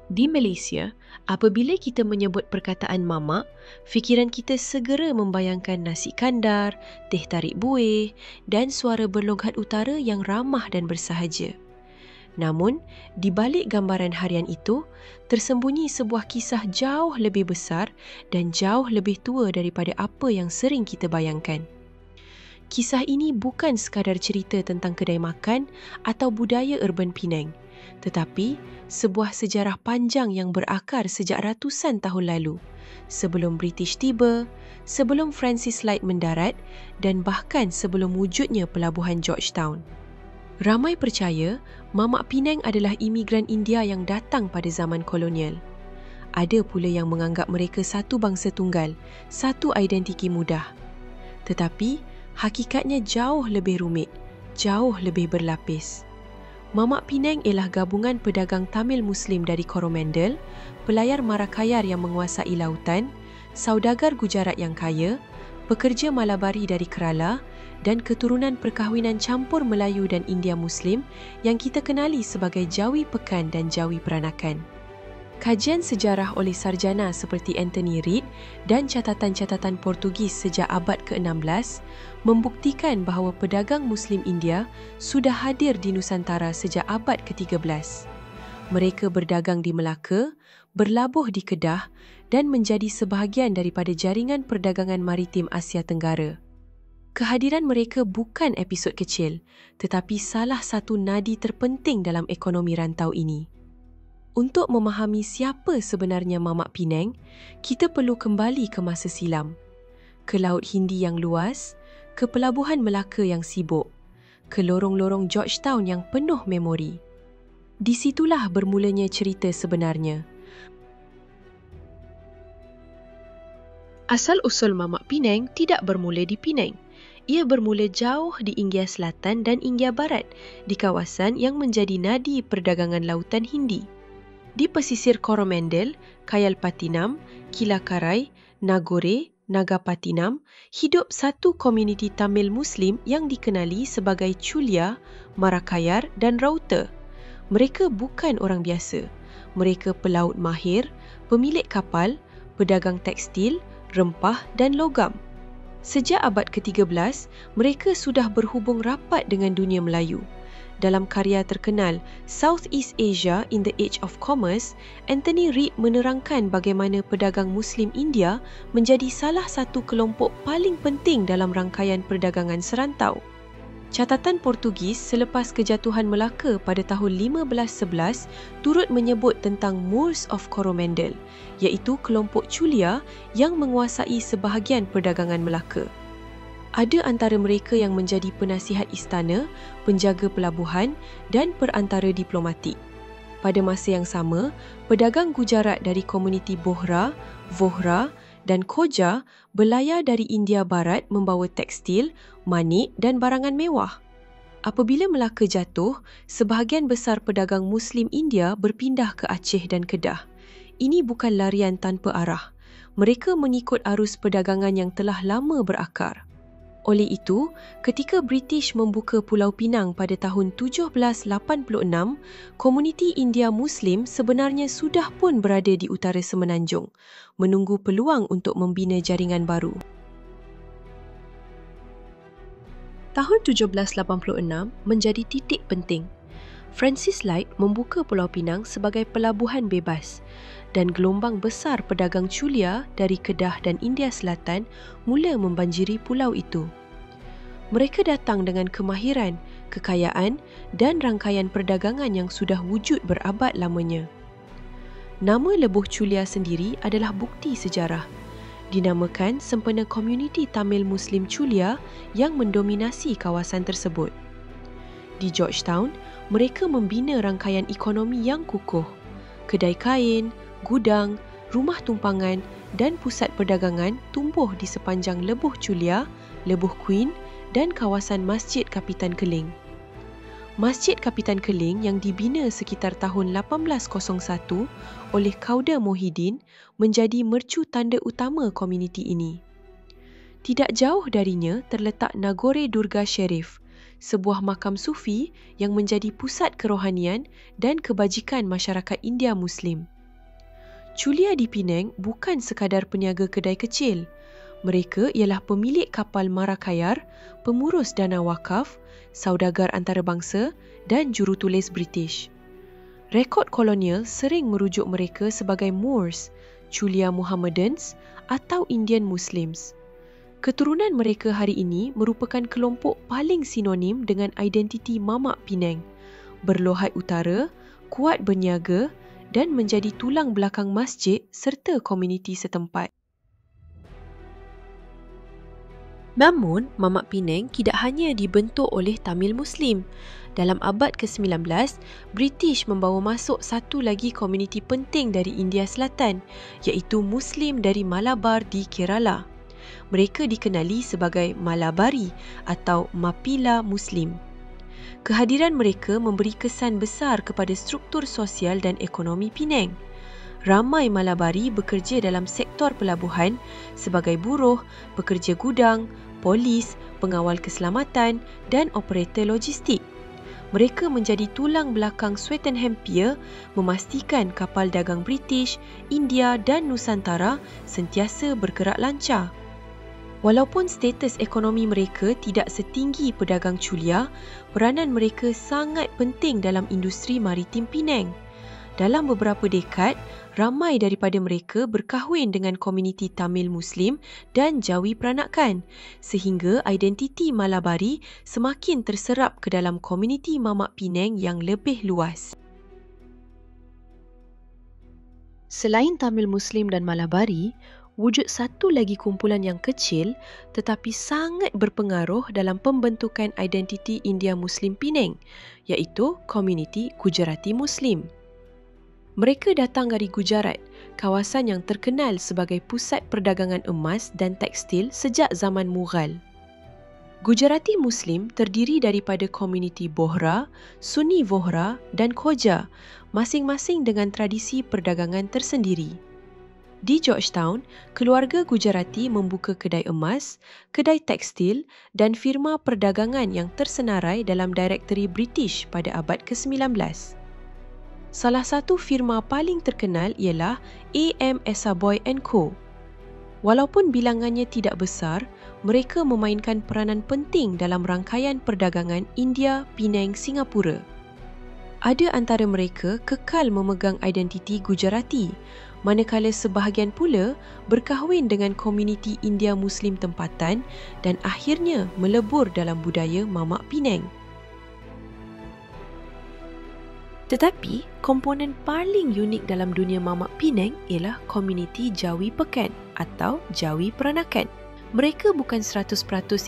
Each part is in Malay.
Di Malaysia, apabila kita menyebut perkataan mamak, fikiran kita segera membayangkan nasi kandar, teh tarik buih dan suara berlogat utara yang ramah dan bersahaja. Namun, di balik gambaran harian itu, tersembunyi sebuah kisah jauh lebih besar dan jauh lebih tua daripada apa yang sering kita bayangkan. Kisah ini bukan sekadar cerita tentang kedai makan atau budaya urban Penang, tetapi sebuah sejarah panjang yang berakar sejak ratusan tahun lalu, sebelum British tiba, sebelum Francis Light mendarat dan bahkan sebelum wujudnya pelabuhan Georgetown. Ramai percaya Mamak Penang adalah imigran India yang datang pada zaman kolonial. Ada pula yang menganggap mereka satu bangsa tunggal, satu identiti mudah. Tetapi, hakikatnya jauh lebih rumit, jauh lebih berlapis. Mamak Penang ialah gabungan pedagang Tamil Muslim dari Coromandel, pelayar Marakayar yang menguasai lautan, saudagar Gujarat yang kaya, pekerja Malabari dari Kerala dan keturunan perkahwinan campur Melayu dan India Muslim yang kita kenali sebagai Jawi Pekan dan Jawi Peranakan. Kajian sejarah oleh sarjana seperti Anthony Reid dan catatan-catatan Portugis sejak abad ke-16 membuktikan bahawa pedagang Muslim India sudah hadir di Nusantara sejak abad ke-13. Mereka berdagang di Melaka, berlabuh di Kedah dan menjadi sebahagian daripada jaringan perdagangan maritim Asia Tenggara. Kehadiran mereka bukan episod kecil, tetapi salah satu nadi terpenting dalam ekonomi rantau ini. Untuk memahami siapa sebenarnya Mamak Penang, kita perlu kembali ke masa silam, ke Laut Hindi yang luas, ke Pelabuhan Melaka yang sibuk, ke lorong-lorong Georgetown yang penuh memori. Di situlah bermulanya cerita sebenarnya. Asal-usul Mamak Penang tidak bermula di Penang. Ia bermula jauh di India Selatan dan India Barat, di kawasan yang menjadi nadi perdagangan lautan Hindi. Di pesisir Coromandel, Kayalpattinam, Kilakarai, Nagore, Nagapattinam, hidup satu komuniti Tamil Muslim yang dikenali sebagai Chulia, Marakayar dan Rauta. Mereka bukan orang biasa. Mereka pelaut mahir, pemilik kapal, pedagang tekstil, rempah dan logam. Sejak abad ke-13, mereka sudah berhubung rapat dengan dunia Melayu. Dalam karya terkenal Southeast Asia in the Age of Commerce, Anthony Reid menerangkan bagaimana pedagang Muslim India menjadi salah satu kelompok paling penting dalam rangkaian perdagangan serantau. Catatan Portugis selepas kejatuhan Melaka pada tahun 1511 turut menyebut tentang Moors of Coromandel, iaitu kelompok Chulia yang menguasai sebahagian perdagangan Melaka. Ada antara mereka yang menjadi penasihat istana, penjaga pelabuhan dan perantara diplomatik. Pada masa yang sama, pedagang Gujarat dari komuniti Bohra, Vohra dan Koja berlayar dari India Barat membawa tekstil, manik dan barangan mewah. Apabila Melaka jatuh, sebahagian besar pedagang Muslim India berpindah ke Aceh dan Kedah. Ini bukan larian tanpa arah. Mereka mengikut arus perdagangan yang telah lama berakar. Oleh itu, ketika British membuka Pulau Pinang pada tahun 1786, komuniti India Muslim sebenarnya sudah pun berada di utara semenanjung, menunggu peluang untuk membina jaringan baru. Tahun 1786 menjadi titik penting. Francis Light membuka Pulau Pinang sebagai pelabuhan bebas dan gelombang besar pedagang Chulia dari Kedah dan India Selatan mula membanjiri pulau itu. Mereka datang dengan kemahiran, kekayaan dan rangkaian perdagangan yang sudah wujud berabad lamanya. Nama lebuh Chulia sendiri adalah bukti sejarah. Dinamakan sempena komuniti Tamil Muslim Chulia yang mendominasi kawasan tersebut. Di Georgetown, mereka membina rangkaian ekonomi yang kukuh. Kedai kain, gudang, rumah tumpangan dan pusat perdagangan tumbuh di sepanjang lebuh Chulia, lebuh Queen dan kawasan Masjid Kapitan Keling. Masjid Kapitan Keling yang dibina sekitar tahun 1801 oleh Kauda Mohidin menjadi mercu tanda utama komuniti ini. Tidak jauh darinya terletak Nagore Durga Sharif, sebuah makam sufi yang menjadi pusat kerohanian dan kebajikan masyarakat India Muslim. Chulia di Penang bukan sekadar peniaga kedai kecil. Mereka ialah pemilik kapal Marakayar, pengurus dana wakaf, saudagar antarabangsa dan jurutulis British. Rekod kolonial sering merujuk mereka sebagai Moors, Chulia Mohammedans atau Indian Muslims. Keturunan mereka hari ini merupakan kelompok paling sinonim dengan identiti Mamak Penang, berlohad utara, kuat berniaga dan menjadi tulang belakang masjid serta komuniti setempat. Namun, Mamak Penang tidak hanya dibentuk oleh Tamil Muslim. Dalam abad ke-19, British membawa masuk satu lagi komuniti penting dari India Selatan, iaitu Muslim dari Malabar di Kerala. Mereka dikenali sebagai Malabari atau Mapila Muslim. Kehadiran mereka memberi kesan besar kepada struktur sosial dan ekonomi Penang. Ramai Malabari bekerja dalam sektor pelabuhan sebagai buruh, pekerja gudang, polis, pengawal keselamatan dan operator logistik. Mereka menjadi tulang belakang Swettenham Pier memastikan kapal dagang British, India dan Nusantara sentiasa bergerak lancar. Walaupun status ekonomi mereka tidak setinggi pedagang Chulia, peranan mereka sangat penting dalam industri maritim Penang. Dalam beberapa dekad, ramai daripada mereka berkahwin dengan komuniti Tamil Muslim dan Jawi peranakan, sehingga identiti Malabari semakin terserap ke dalam komuniti Mamak Penang yang lebih luas. Selain Tamil Muslim dan Malabari, wujud satu lagi kumpulan yang kecil tetapi sangat berpengaruh dalam pembentukan identiti India Muslim Penang, iaitu komuniti Gujarati Muslim. Mereka datang dari Gujarat, kawasan yang terkenal sebagai pusat perdagangan emas dan tekstil sejak zaman Mughal. Gujarati Muslim terdiri daripada komuniti Bohra, Sunni Vohra dan Khoja, masing-masing dengan tradisi perdagangan tersendiri. Di Georgetown, keluarga Gujarati membuka kedai emas, kedai tekstil dan firma perdagangan yang tersenarai dalam Direktori British pada abad ke-19. Salah satu firma paling terkenal ialah A.M. Esaboy & Co. Walaupun bilangannya tidak besar, mereka memainkan peranan penting dalam rangkaian perdagangan India, Penang, Singapura. Ada antara mereka kekal memegang identiti Gujarati, manakala sebahagian pula berkahwin dengan komuniti India Muslim tempatan dan akhirnya melebur dalam budaya Mamak Penang. Tetapi, komponen paling unik dalam dunia Mamak Penang ialah komuniti Jawi Pekan atau Jawi Peranakan. Mereka bukan 100%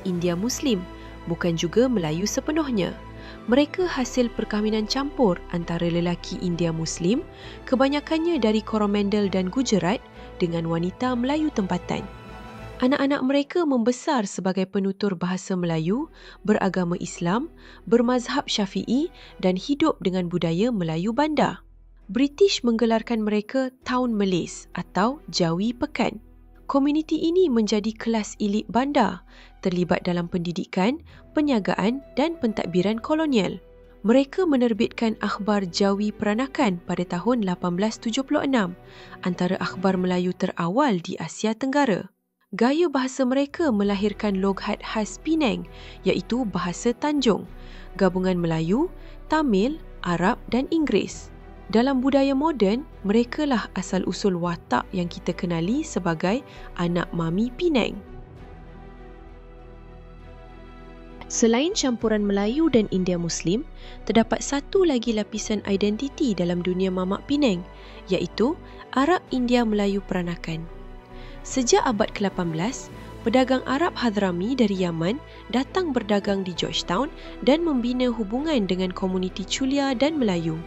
India Muslim, bukan juga Melayu sepenuhnya. Mereka hasil perkahwinan campur antara lelaki India Muslim, kebanyakannya dari Coromandel dan Gujarat, dengan wanita Melayu tempatan. Anak-anak mereka membesar sebagai penutur bahasa Melayu, beragama Islam, bermazhab Syafi'i dan hidup dengan budaya Melayu bandar. British menggelarkan mereka Town Malays atau Jawi Pekan. Komuniti ini menjadi kelas elit bandar, terlibat dalam pendidikan, penyagaan dan pentadbiran kolonial. Mereka menerbitkan akhbar Jawi Peranakan pada tahun 1876, antara akhbar Melayu terawal di Asia Tenggara. Gaya bahasa mereka melahirkan loghat khas Penang, iaitu bahasa Tanjung, gabungan Melayu, Tamil, Arab dan Inggeris. Dalam budaya moden, merekalah asal-usul watak yang kita kenali sebagai anak mami Penang. Selain campuran Melayu dan India Muslim, terdapat satu lagi lapisan identiti dalam dunia Mamak Penang, iaitu Arab India Melayu Peranakan. Sejak abad ke-18, pedagang Arab Hadrami dari Yaman datang berdagang di Georgetown dan membina hubungan dengan komuniti Chulia dan Melayu.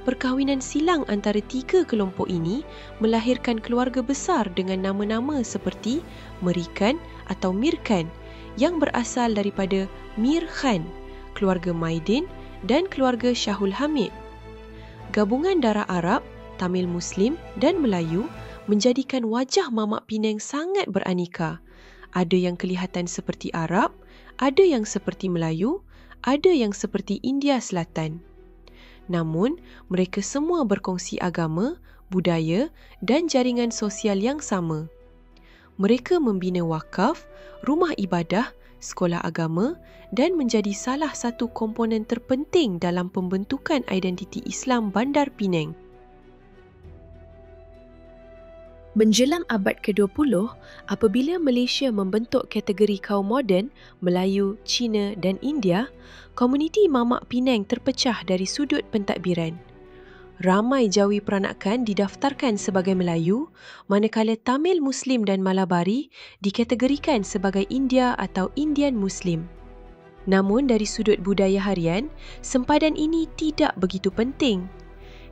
Perkahwinan silang antara tiga kelompok ini melahirkan keluarga besar dengan nama-nama seperti Merikan atau Mirkan yang berasal daripada Mir Khan, keluarga Maidin dan keluarga Syahul Hamid. Gabungan darah Arab, Tamil Muslim dan Melayu menjadikan wajah Mamak Penang sangat beraneka. Ada yang kelihatan seperti Arab, ada yang seperti Melayu, ada yang seperti India Selatan. Namun, mereka semua berkongsi agama, budaya dan jaringan sosial yang sama. Mereka membina wakaf, rumah ibadah, sekolah agama dan menjadi salah satu komponen terpenting dalam pembentukan identiti Islam Bandar Penang. Menjelang abad ke-20, apabila Malaysia membentuk kategori kaum moden, Melayu, Cina dan India, komuniti Mamak Penang terpecah dari sudut pentadbiran. Ramai Jawi peranakan didaftarkan sebagai Melayu, manakala Tamil Muslim dan Malabari dikategorikan sebagai India atau Indian Muslim. Namun dari sudut budaya harian, sempadan ini tidak begitu penting.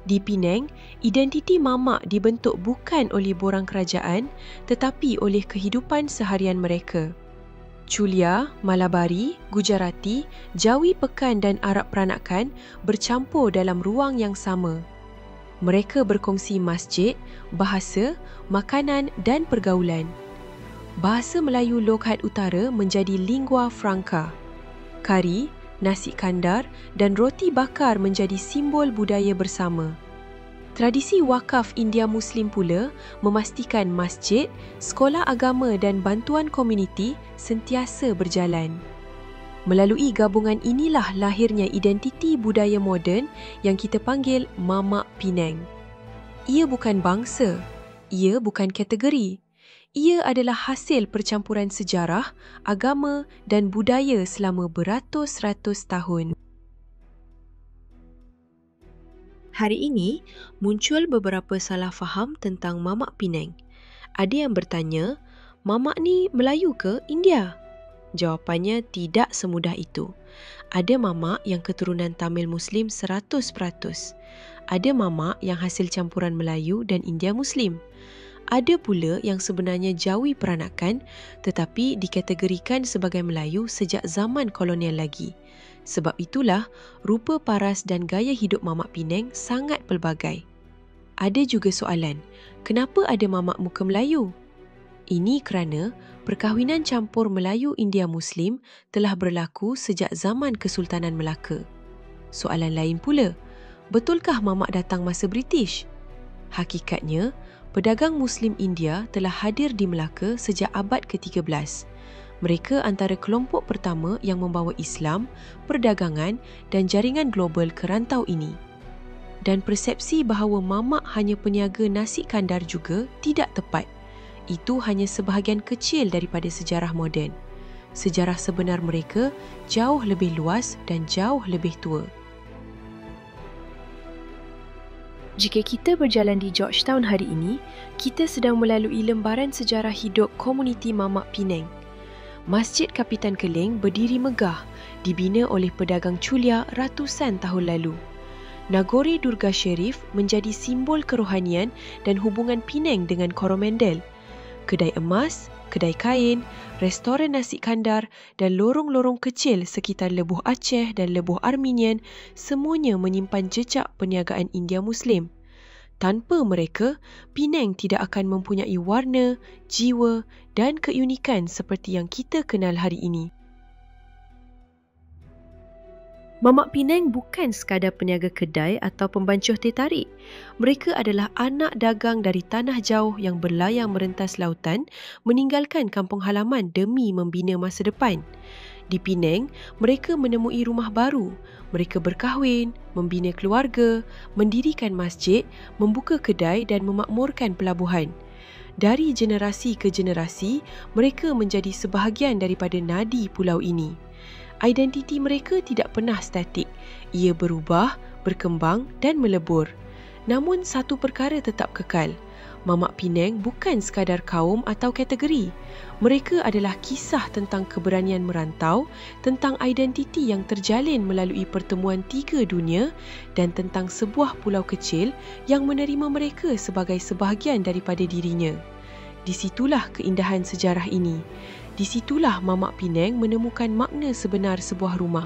Di Penang, identiti Mamak dibentuk bukan oleh borang kerajaan tetapi oleh kehidupan seharian mereka. Chulia, Malabari, Gujarati, Jawi Pekan dan Arab peranakan bercampur dalam ruang yang sama. Mereka berkongsi masjid, bahasa, makanan dan pergaulan. Bahasa Melayu Lokhat Utara menjadi lingua franca. Kari, nasi kandar dan roti bakar menjadi simbol budaya bersama. Tradisi wakaf India Muslim pula memastikan masjid, sekolah agama dan bantuan komuniti sentiasa berjalan. Melalui gabungan inilah lahirnya identiti budaya moden yang kita panggil Mamak Penang. Ia bukan bangsa, ia bukan kategori. Ia adalah hasil percampuran sejarah, agama dan budaya selama beratus-ratus tahun. Hari ini, muncul beberapa salah faham tentang Mamak Penang. Ada yang bertanya, Mamak ni Melayu ke India? Jawapannya tidak semudah itu. Ada Mamak yang keturunan Tamil Muslim 100%. Ada Mamak yang hasil campuran Melayu dan India Muslim. Ada pula yang sebenarnya Jawi peranakan tetapi dikategorikan sebagai Melayu sejak zaman kolonial lagi. Sebab itulah, rupa paras dan gaya hidup Mamak Penang sangat pelbagai. Ada juga soalan, kenapa ada Mamak muka Melayu? Ini kerana perkahwinan campur Melayu-India Muslim telah berlaku sejak zaman Kesultanan Melaka. Soalan lain pula, betulkah Mamak datang masa British? Hakikatnya, pedagang Muslim India telah hadir di Melaka sejak abad ke-13. Mereka antara kelompok pertama yang membawa Islam, perdagangan dan jaringan global ke rantau ini. Dan persepsi bahawa Mamak hanya peniaga nasi kandar juga tidak tepat. Itu hanya sebahagian kecil daripada sejarah moden. Sejarah sebenar mereka jauh lebih luas dan jauh lebih tua. Jika kita berjalan di Georgetown hari ini, kita sedang melalui lembaran sejarah hidup komuniti Mamak Penang. Masjid Kapitan Keling berdiri megah, dibina oleh pedagang Chulia ratusan tahun lalu. Nagori Durga Sharif menjadi simbol kerohanian dan hubungan Penang dengan Coromandel. Kedai emas, kedai kain, restoran nasi kandar dan lorong-lorong kecil sekitar Lebuh Aceh dan Lebuh Armenian semuanya menyimpan jejak perniagaan India Muslim. Tanpa mereka, Penang tidak akan mempunyai warna, jiwa dan keunikan seperti yang kita kenal hari ini. Mamak Penang bukan sekadar peniaga kedai atau pembancuh teh tarik. Mereka adalah anak dagang dari tanah jauh yang berlayar merentas lautan, meninggalkan kampung halaman demi membina masa depan. Di Penang, mereka menemui rumah baru. Mereka berkahwin, membina keluarga, mendirikan masjid, membuka kedai dan memakmurkan pelabuhan. Dari generasi ke generasi, mereka menjadi sebahagian daripada nadi pulau ini. Identiti mereka tidak pernah statik. Ia berubah, berkembang dan melebur. Namun satu perkara tetap kekal. Mamak Penang bukan sekadar kaum atau kategori. Mereka adalah kisah tentang keberanian merantau, tentang identiti yang terjalin melalui pertemuan tiga dunia dan tentang sebuah pulau kecil yang menerima mereka sebagai sebahagian daripada dirinya. Di situlah keindahan sejarah ini. Di situlah Mamak Penang menemukan makna sebenar sebuah rumah.